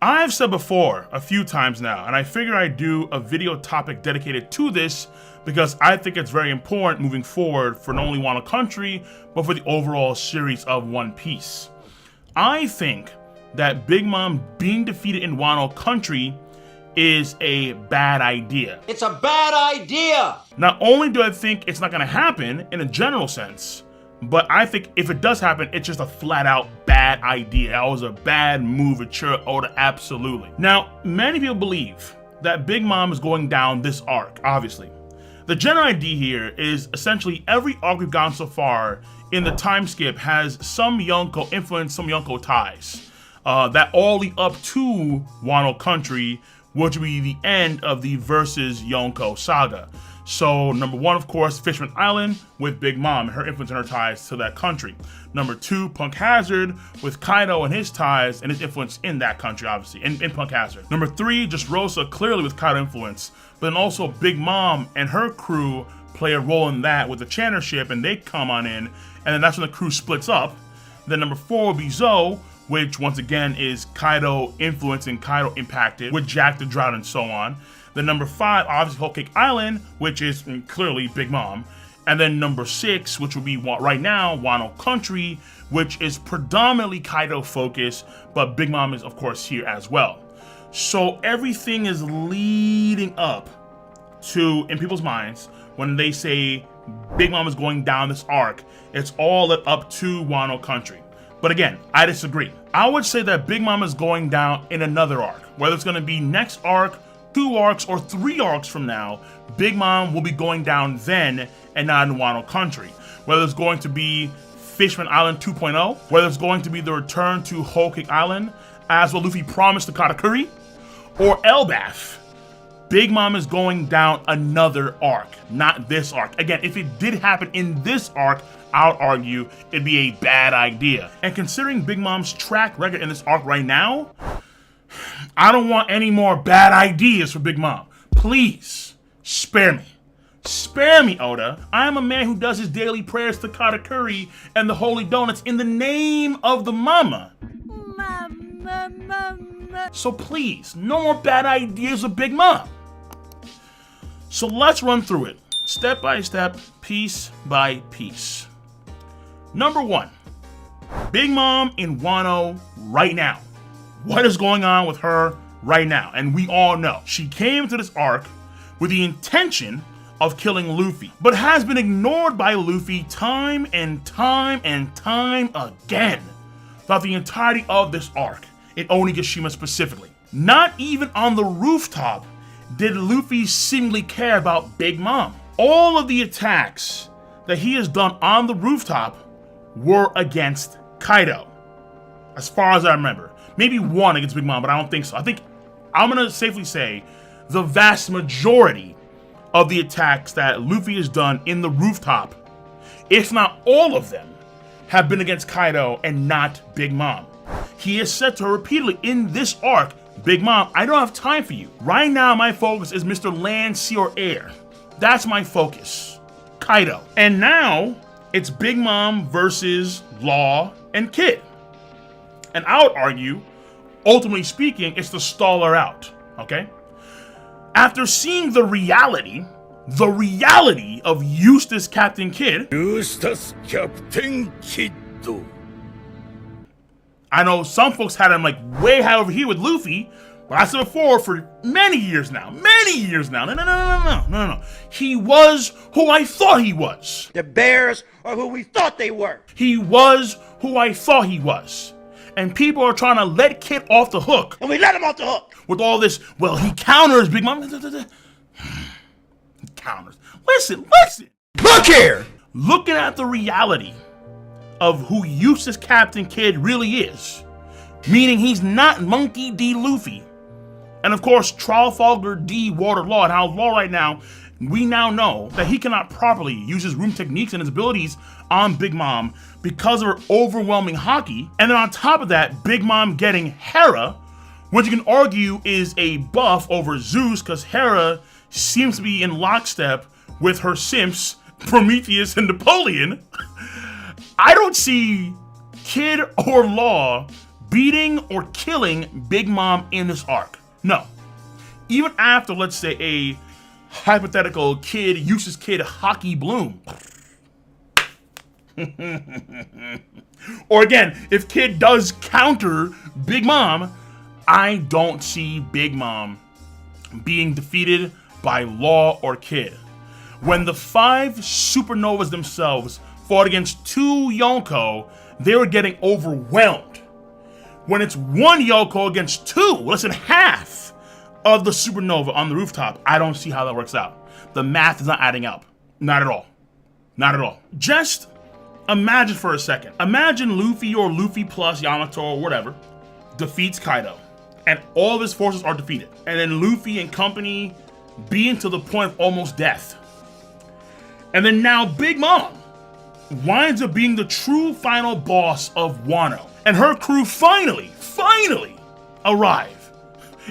I've said before a few times now, and I figure I'd do a video topic dedicated to this because I think it's very important moving forward for not only Wano Country, but for the overall series of One Piece. I think that Big Mom being defeated in Wano Country is a bad idea. It's a bad idea! Not only do I think it's not gonna happen in a general sense, but I think if it does happen, it's just a flat out bad idea. That was a bad move at Oda, absolutely. Now, many people believe that Big Mom is going down this arc, obviously. The general idea here is essentially every arc we've gotten so far in the time skip has some Yonko influence, some Yonko ties. That all lead up to Wano Country, which will be the end of the Versus Yonko saga. So number one, of course, Fishman Island with Big Mom, her influence and her ties to that country. Number two, Punk Hazard with Kaido and his ties and his influence in that country, obviously, in Punk Hazard. Number three, just Rosa, clearly with Kaido influence, but then also Big Mom and her crew play a role in that with the Chanter ship, and they come on in, and then that's when the crew splits up. Then number four will be Zoe, which once again is Kaido influence and Kaido impacted with Jack the Drought and so on. Then number five, obviously Whole Cake Island, which is clearly Big Mom. And then number six, which will be right now, Wano Country, which is predominantly Kaido focused, but Big Mom is of course here as well. So everything is leading up to, in people's minds, when they say Big Mom is going down this arc, it's all led up to Wano Country. But again, I disagree. I would say that Big Mom is going down in another arc, whether it's gonna be next arc, 2 arcs, or 3 arcs from now. Big Mom will be going down then and not in Wano Country. Whether it's going to be Fishman Island 2.0, whether it's going to be the return to Whole Cake Island, as what Luffy promised to Katakuri, or Elbaf, Big Mom is going down another arc, not this arc. Again, if it did happen in this arc, I would argue it'd be a bad idea. And considering Big Mom's track record in this arc right now, I don't want any more bad ideas for Big Mom. Please, spare me. Spare me, Oda. I am a man who does his daily prayers to Katakuri and the Holy Donuts in the name of the Mama. So please, no more bad ideas of Big Mom. So let's run through it, step by step, piece by piece. Number one, Big Mom in Wano right now. What is going on with her right now? And we all know she came to this arc with the intention of killing Luffy, but has been ignored by Luffy time and time and time again throughout the entirety of this arc, in Onigashima specifically. Not even on the rooftop did Luffy seemingly care about Big Mom. All of the attacks that he has done on the rooftop were against Kaido, as far as I remember. Maybe one against Big Mom, but I don't think so. I think I'm gonna safely say the vast majority of the attacks that Luffy has done in the rooftop, if not all of them, have been against Kaido and not Big Mom. He has said to her repeatedly in this arc, Big Mom, I don't have time for you. Right now, my focus is Mr. Land, Sea, or Air. That's my focus, Kaido. And now, it's Big Mom versus Law and Kid. And I would argue, ultimately speaking, it's to stall her out, okay? After seeing the reality of Eustace Captain Kidd. Eustace Captain Kidd. I know some folks had him like way high over here with Luffy, but I said before for many years now. No. He was who I thought he was. The Bears are who we thought they were. He was who I thought he was. And people are trying to let Kid off the hook. And we let him off the hook. With all this, well, he counters Big Mom. He counters. Listen. Look here! Looking at the reality of who Eustace Captain Kidd really is, meaning he's not Monkey D. Luffy, and of course Trafalgar D. Water Law, and how Law right now, we now know that he cannot properly use his room techniques and his abilities on Big Mom because of her overwhelming haki. And then on top of that, Big Mom getting Hera, which you can argue is a buff over Zeus because Hera seems to be in lockstep with her simps, Prometheus and Napoleon. I don't see Kid or Law beating or killing Big Mom in this arc. No. Even after, let's say, a hypothetical kid, useless kid, Hockey Bloom. Or again, if Kid does counter Big Mom, I don't see Big Mom being defeated by Law or Kid. When the 5 supernovas themselves fought against 2 Yonko, they were getting overwhelmed. When it's 1 Yonko against 2, less than half of the supernova on the rooftop, I don't see how that works out. The math is not adding up. Not at all. Not at all. Just imagine for a second. Imagine Luffy or Luffy plus Yamato or whatever defeats Kaido, and all of his forces are defeated. And then Luffy and company being to the point of almost death. And then now Big Mom winds up being the true final boss of Wano. And her crew finally arrive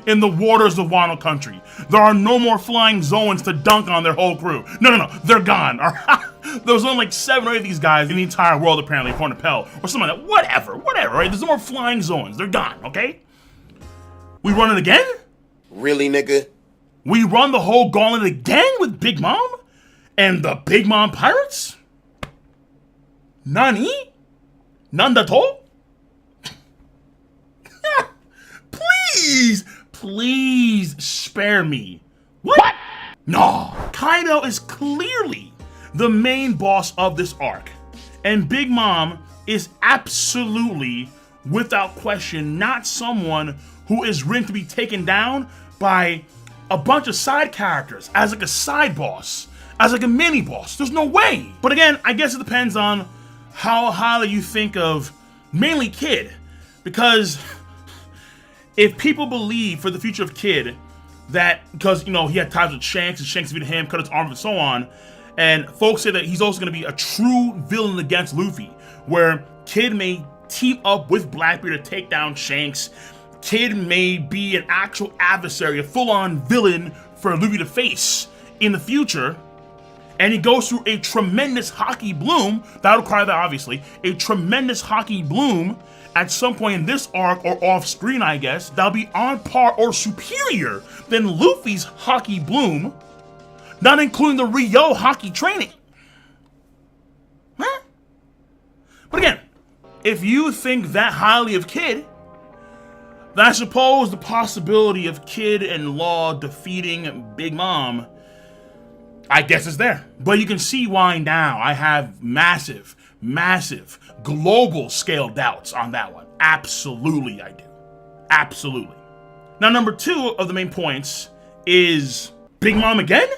in the waters of Wano Country. There are no more flying Zoans to dunk on their whole crew. No, they're gone. There was only like 7 or 8 of these guys in the entire world apparently, according to Pell, or something like that. Whatever, right? There's no more flying Zoans. They're gone, okay? We run it again? Really, nigga? We run the whole gauntlet again with Big Mom? And the Big Mom Pirates? Nani? Nandato? Please spare me. What? No. Kaido is clearly the main boss of this arc. And Big Mom is absolutely, without question, not someone who is written to be taken down by a bunch of side characters as like a side boss, as like a mini boss. There's no way. But again, I guess it depends on how highly you think of mainly Kid, because if people believe for the future of Kid that because he had ties with Shanks and Shanks defeated him, cut his arm and so on, and folks say that he's also going to be a true villain against Luffy, where Kid may team up with Blackbeard to take down Shanks. Kid may be an actual adversary, a full-on villain for Luffy to face in the future. And he goes through a tremendous Hockey Bloom, that'll require that obviously, a tremendous Hockey Bloom at some point in this arc or off screen, I guess, that'll be on par or superior than Luffy's Hockey Bloom, not including the Rio hockey training. Huh? But again, if you think that highly of Kid, then I suppose the possibility of Kid and Law defeating Big Mom, I guess is there. But you can see why now I have massive global scale doubts on that one. Absolutely I do. Absolutely. Now number 2 of the main points is Big Mom again?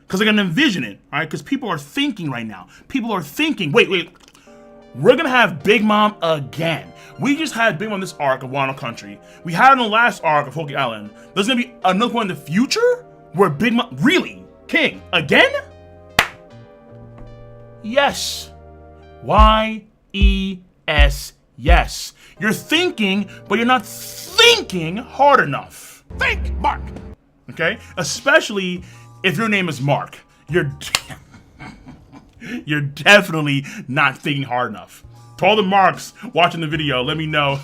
Because I can envision it, all right? Because people are thinking right now. People are thinking, wait, we're gonna have Big Mom again. We just had Big Mom this arc of Wano Country. We had it in the last arc of Hoki Island. There's gonna be another one in the future where Big Mom, really? King, again? Yes. Y-E-S, yes. You're thinking, but you're not thinking hard enough. Think, Mark. Okay? Especially if your name is Mark. You're definitely not thinking hard enough. To all the Marks watching the video, let me know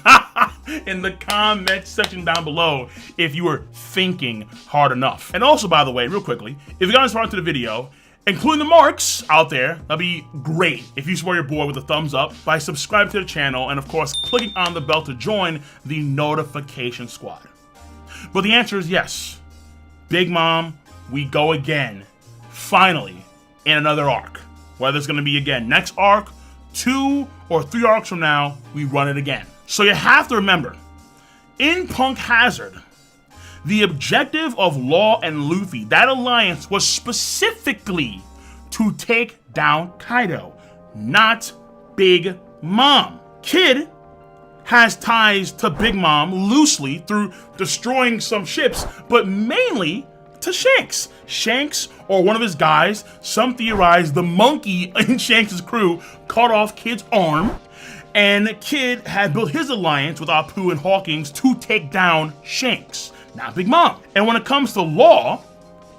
in the comment section down below if you were thinking hard enough. And also, by the way, real quickly, if you got this far into the video, including the Marks out there, that'd be great if you support your boy with a thumbs up by subscribing to the channel and, of course, clicking on the bell to join the notification squad. But the answer is yes. Big Mom, we go again. Finally, in another arc. Whether it's going to be again next arc, 2 or 3 arcs from now, we run it again. So you have to remember, in Punk Hazard, the objective of Law and Luffy, that alliance, was specifically to take down Kaido, not Big Mom. Kid has ties to Big Mom loosely through destroying some ships, but mainly to Shanks. Shanks, or one of his guys, some theorize the monkey in Shanks' crew, cut off Kid's arm, and Kid had built his alliance with Apu and Hawkins to take down Shanks, not Big Mom. And when it comes to Law,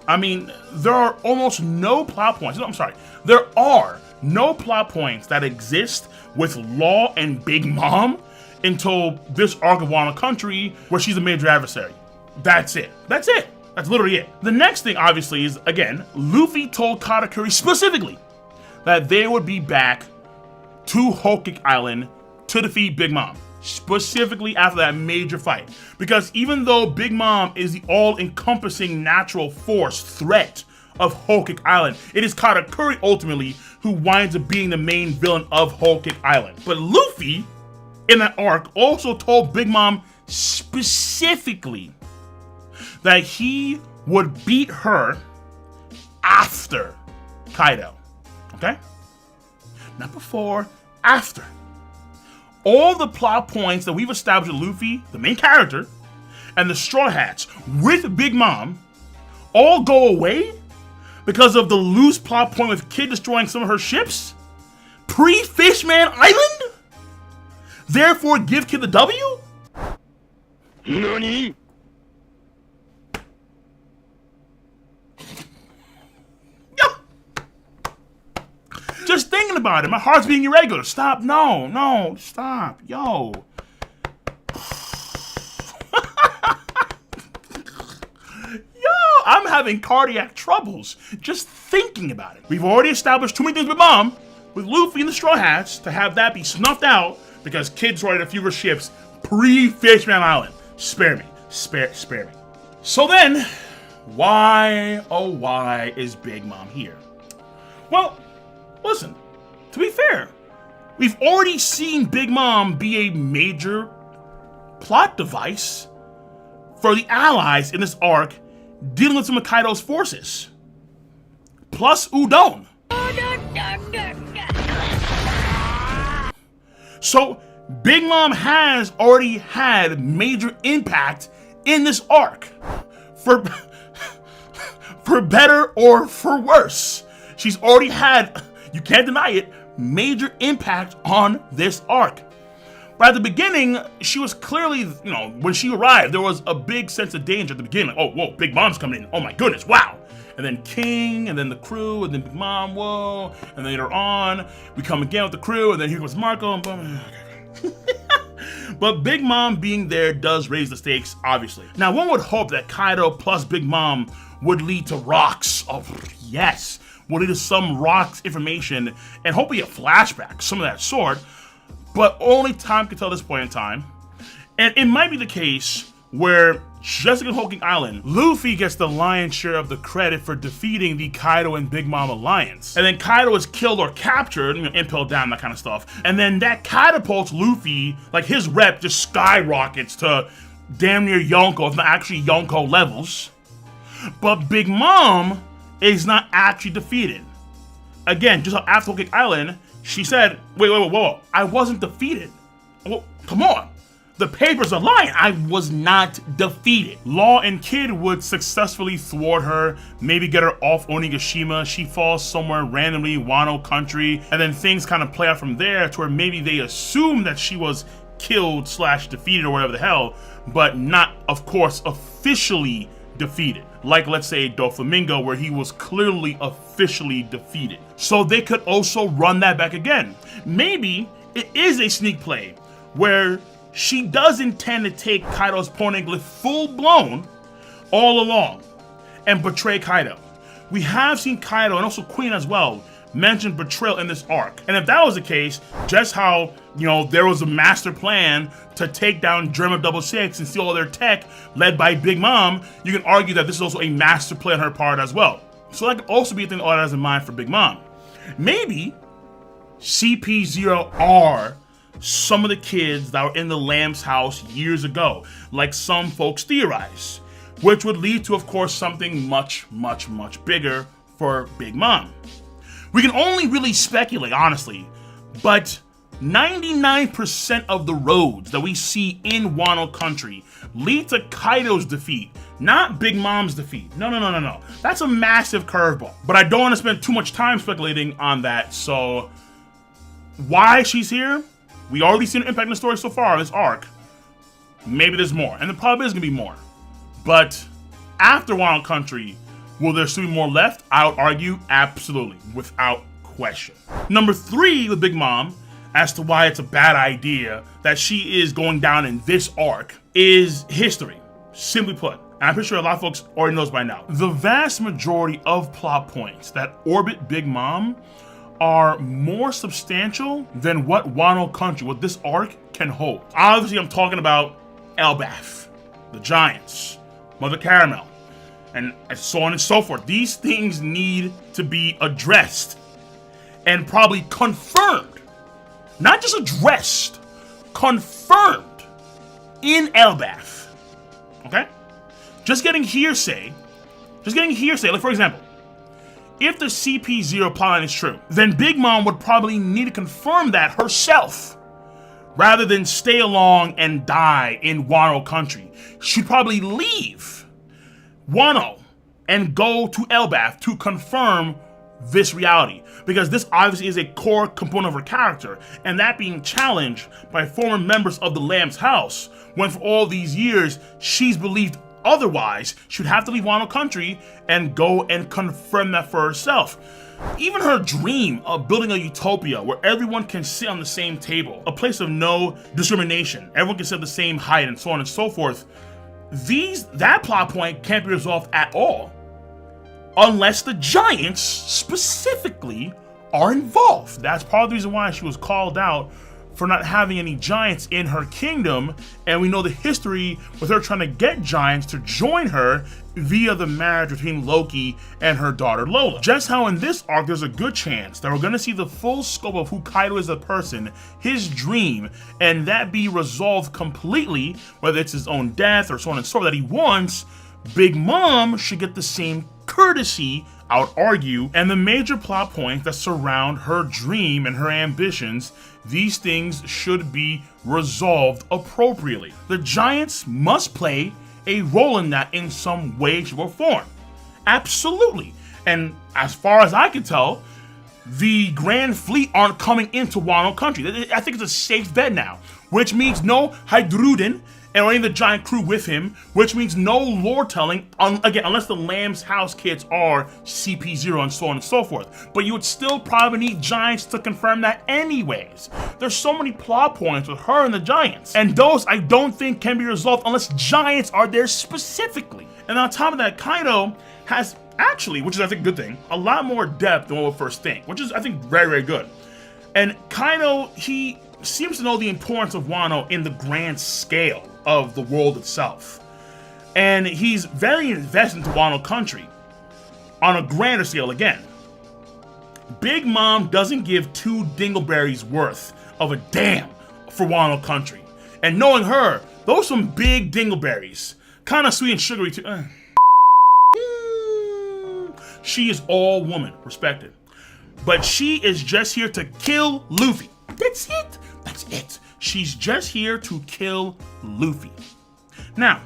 I mean, there are almost no plot points. No, I'm sorry. There are no plot points that exist with Law and Big Mom until this arc of Wano Country where she's a major adversary. That's it. That's it. That's literally it. The next thing, obviously, is, again, Luffy told Katakuri specifically that they would be back to Whole Cake Island to defeat Big Mom. Specifically after that major fight. Because even though Big Mom is the all-encompassing natural force threat of Whole Cake Island, it is Katakuri ultimately who winds up being the main villain of Whole Cake Island. But Luffy, in that arc, also told Big Mom specifically that he would beat her after Kaido. Okay? Not before, after. All the plot points that we've established with Luffy, the main character, and the Straw Hats with Big Mom all go away because of the loose plot point with Kid destroying some of her ships? Pre-Fishman Island? Therefore, give Kid the W? NANI? Just thinking about it, my heart's being irregular. Stop, no, stop, yo. I'm having cardiac troubles just thinking about it. We've already established too many things with Mom, with Luffy and the Straw Hats, to have that be snuffed out because Kid destroyed a few of her ships pre-Fishman Island. Spare me, spare me. So then, why, oh why is Big Mom here? Well, listen, to be fair, we've already seen Big Mom be a major plot device for the allies in this arc dealing with some of Kaido's forces. Plus Udon. So, Big Mom has already had major impact in this arc. For better or for worse. She's already had, you can't deny it, major impact on this arc. But at the beginning, she was clearly, when she arrived, there was a big sense of danger at the beginning. Like, oh, whoa, Big Mom's coming in. Oh my goodness, wow. And then King, and then the crew, and then Big Mom, whoa. And then later on, we come again with the crew, and then here comes Marco. And but Big Mom being there does raise the stakes, obviously. Now, one would hope that Kaido plus Big Mom would lead to rocks. Oh, yes. Would lead to some rocks information, and hopefully a flashback, some of that sort. But only time can tell this point in time. And it might be the case where, just like in Whole Cake Island, Luffy gets the lion's share of the credit for defeating the Kaido and Big Mom alliance. And then Kaido is killed or captured, impaled down, that kind of stuff. And then that catapults Luffy, like his rep just skyrockets to damn near Yonko, if not actually Yonko levels. But Big Mom is not actually defeated. Again, just like after Whole Cake Island, she said, whoa, I wasn't defeated. Well, come on. The papers are lying. I was not defeated. Law and Kid would successfully thwart her, maybe get her off Onigashima. She falls somewhere randomly, Wano Country, and then things kind of play out from there to where maybe they assume that she was killed / defeated or whatever the hell, but not, of course, officially defeated. Like, let's say, Doflamingo, where he was clearly officially defeated. So they could also run that back again. Maybe it is a sneak play where she does intend to take Kaido's poneglyph full-blown all along and betray Kaido. We have seen Kaido, and also Queen as well, mention betrayal in this arc. And if that was the case, just how, there was a master plan to take down Germa 66 and steal all their tech, led by Big Mom, you can argue that this is also a master plan on her part as well. So that could also be a thing that has in mind for Big Mom. Maybe CP0 some of the kids that were in the Lamb's house years ago, like some folks theorize, which would lead to, of course, something much, much, much bigger for Big Mom. We can only really speculate, honestly, but 99% of the roads that we see in Wano Country lead to Kaido's defeat, not Big Mom's defeat. No. That's a massive curveball. But I don't want to spend too much time speculating on that, so why she's here? We already seen her impact in the story so far, this arc. Maybe there's more, and there probably is going to be more. But after Wano Country, will there still be more left? I would argue absolutely, without question. Number 3 with Big Mom, as to why it's a bad idea that she is going down in this arc is history, simply put. And I'm pretty sure a lot of folks already knows by now. The vast majority of plot points that orbit Big Mom are more substantial than what Wano Country, what this arc can hold. Obviously, I'm talking about Elbaf, the Giants, Mother Caramel, and so on and so forth. These things need to be addressed and probably confirmed. Not just addressed, confirmed in Elbaf. Okay? Just getting hearsay, like for example, if the CP0 plotline is true, then Big Mom would probably need to confirm that herself, rather than stay along and die in Wano Country. She'd probably leave Wano and go to Elbaf to confirm this reality, because this obviously is a core component of her character, and that being challenged by former members of the Lamb's House, when for all these years she's believed otherwise, she'd have to leave Wano Country and go and confirm that for herself. Even her dream of building a utopia where everyone can sit on the same table, a place of no discrimination, everyone can sit at the same height, and so on and so forth, that plot point can't be resolved at all unless the Giants specifically are involved. That's part of the reason why she was called out for not having any Giants in her kingdom, and we know the history with her trying to get Giants to join her via the marriage between Loki and her daughter Lola. Just how in this arc there's a good chance that we're going to see the full scope of who Kaido is as a person, his dream, and that be resolved completely, whether it's his own death or so on and so forth that he wants. Big Mom should get the same courtesy, I would argue, and the major plot points that surround her dream and her ambitions, these things should be resolved appropriately. The Giants must play a role in that in some way, shape, or form. Absolutely. And as far as I can tell, the Grand Fleet aren't coming into Wano Country. I think it's a safe bet now, which means no Hydruden and any of the giant crew with him, which means no lore telling, again, unless the Lamb's House kids are CP0 and so on and so forth. But you would still probably need Giants to confirm that anyways. There's so many plot points with her and the Giants, and those I don't think can be resolved unless Giants are there specifically. And on top of that, Kaido has actually, which is I think a good thing, a lot more depth than what we first think, which is I think very, very good. And Kaido, he seems to know the importance of Wano in the grand scale of the world itself. And he's very invested into Wano Country on a grander scale again. Big Mom doesn't give two dingleberries worth of a damn for Wano Country. And knowing her, those some big dingleberries. Kind of sweet and sugary too. She is all woman, respected. But she is just here to kill Luffy. That's it. That's it. She's just here to kill Luffy. Now,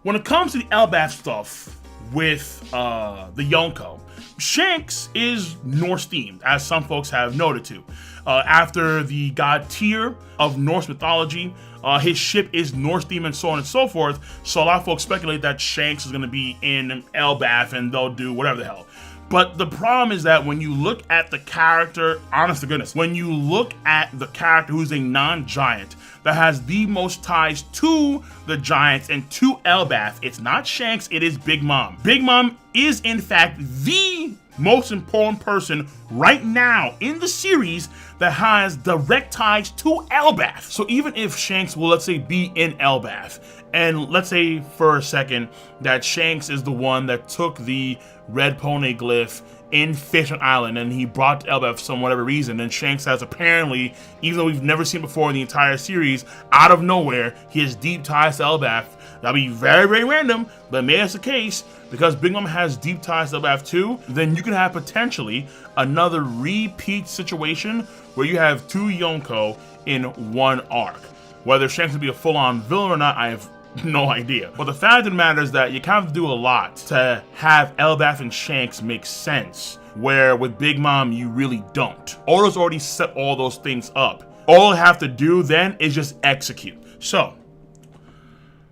when it comes to the Elbaf stuff with the Yonko, Shanks is Norse themed, as some folks have noted to. After the god Tyr of Norse mythology, his ship is Norse themed and so on and so forth. So a lot of folks speculate that Shanks is going to be in Elbaf and they'll do whatever the hell. But the problem is that when you look at the character, honest to goodness, when you look at the character who's a non-giant that has the most ties to the Giants and to Elbaf, it's not Shanks, it is Big Mom. Big Mom is in fact the most important person right now in the series that has direct ties to Elbaf. So even if Shanks will, let's say, be in Elbaf, and let's say for a second that Shanks is the one that took the red pony glyph in Fishman Island and he brought to Elbaf for some whatever reason, and Shanks has apparently, even though we've never seen before in the entire series, out of nowhere, he has deep ties to Elbaf. That'll be very, very random, but maybe that's the case, because Big Mom has deep ties to Elbaf too, then you can have potentially another repeat situation where you have two Yonko in one arc. Whether Shanks will be a full-on villain or not, I have no idea. But the fact of the matter is that you kind of have to do a lot to have Elbaf and Shanks make sense, where with Big Mom, you really don't. Oda's already set all those things up. All you have to do then is just execute. So,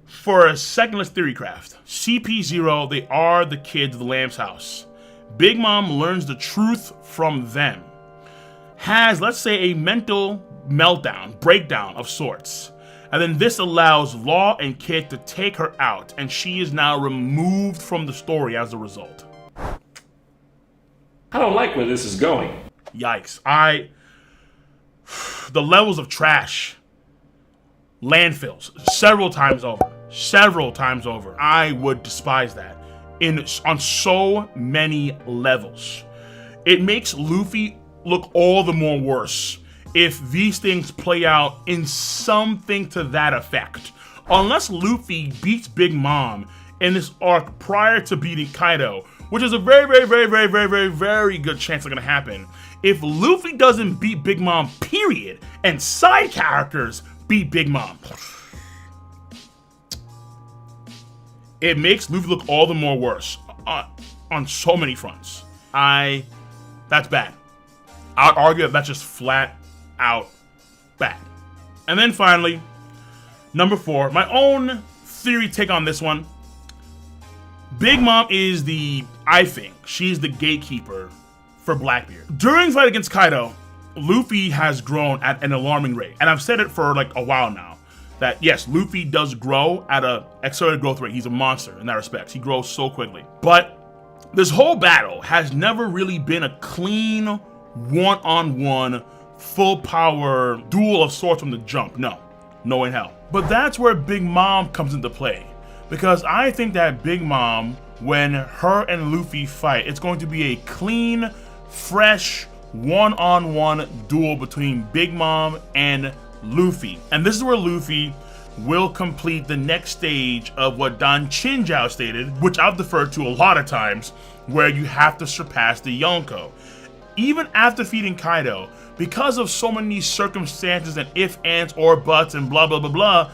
for a secondless theory craft, CP0, they are the kids of the Lamb's House. Big Mom learns the truth from them. has, let's say, a mental meltdown, breakdown of sorts. And then this allows Law and Kid to take her out, and she is now removed from the story as a result. I don't like where this is going. Yikes. The levels of trash. Landfills. Several times over. I would despise that. On so many levels. It makes Luffy look all the more worse if these things play out in something to that effect. Unless Luffy beats Big Mom in this arc prior to beating Kaido, which is a very good chance it's gonna happen. If Luffy doesn't beat Big Mom, period, and side characters beat Big Mom, it makes Luffy look all the more worse on so many fronts. That's bad. I'd argue that that's just flat out bad. And then finally, number 4, my own theory take on this one. Big Mom is she's the gatekeeper for Blackbeard. During the fight against Kaido, Luffy has grown at an alarming rate. And I've said it for like a while now, that yes, Luffy does grow at an accelerated growth rate. He's a monster in that respect. He grows so quickly. But this whole battle has never really been a clean, one-on-one, full power duel of sorts from the jump. No in hell. But that's where Big Mom comes into play. Because I think that Big Mom, when her and Luffy fight, it's going to be a clean, fresh, one-on-one duel between Big Mom and Luffy. And this is where Luffy will complete the next stage of what Don Chinjao stated, which I've deferred to a lot of times, where you have to surpass the Yonko. Even after defeating Kaido, because of so many circumstances and if, ands, or buts and blah, blah, blah, blah,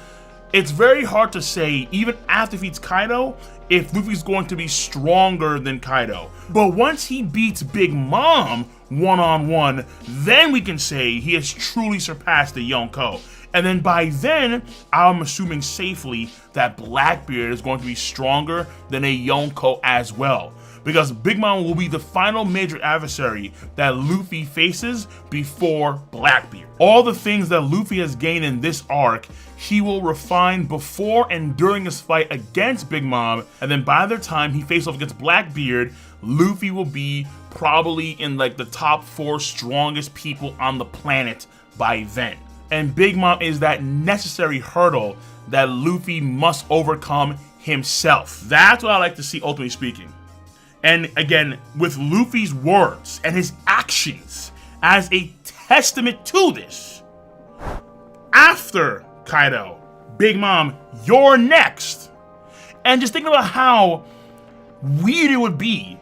it's very hard to say, even after defeats Kaido, if Luffy's going to be stronger than Kaido. But once he beats Big Mom one-on-one, then we can say he has truly surpassed the Yonko. And then by then, I'm assuming safely that Blackbeard is going to be stronger than a Yonko as well. Because Big Mom will be the final major adversary that Luffy faces before Blackbeard. All the things that Luffy has gained in this arc, he will refine before and during his fight against Big Mom, and then by the time he faces off against Blackbeard, Luffy will be probably in like the top 4 strongest people on the planet by then. And Big Mom is that necessary hurdle that Luffy must overcome himself. That's what I like to see, ultimately speaking. And again, with Luffy's words and his actions as a testament to this, after Kaido, Big Mom, you're next. And just think about how weird it would be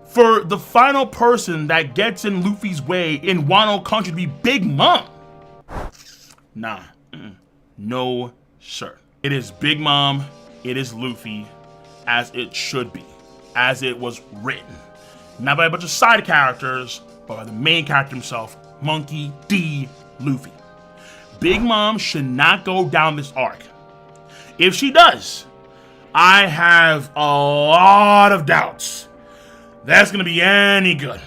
for the final person that gets in Luffy's way in Wano Country to be Big Mom. Nah, no sir. It is Big Mom, it is Luffy, as it should be. As it was written. Not by a bunch of side characters, but by the main character himself, Monkey D. Luffy. Big Mom should not go down this arc. If she does, I have a lot of doubts that's going to be any good.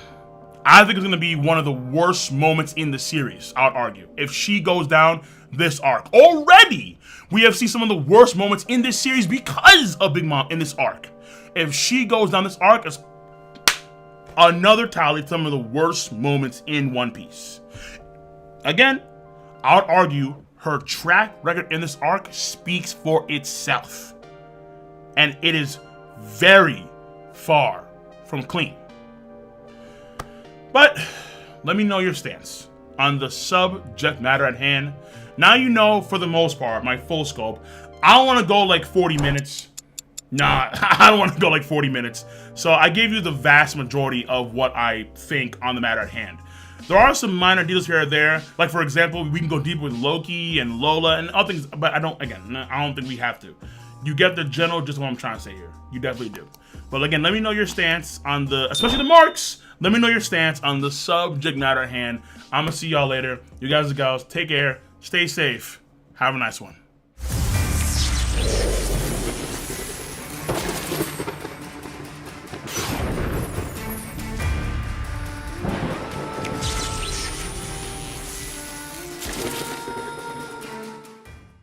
I think it's going to be one of the worst moments in the series, I would argue, if she goes down this arc. Already, we have seen some of the worst moments in this series because of Big Mom in this arc. If she goes down this arc, it's another tally to some of the worst moments in One Piece. Again, I would argue her track record in this arc speaks for itself. And it is very far from clean. But let me know your stance on the subject matter at hand. Now you know, for the most part, my full scope. I don't want to go like 40 minutes. Nah, I don't want to go like 40 minutes. So I gave you the vast majority of what I think on the matter at hand. There are some minor details here or there. Like, for example, we can go deeper with Loki and Lola and other things. But I don't think we have to. You get the general gist of what I'm trying to say here. You definitely do. But again, let me know your stance on especially the marks. Let me know your stance on the subject matter at hand. I'm going to see y'all later. You guys and gals, take care. Stay safe. Have a nice one.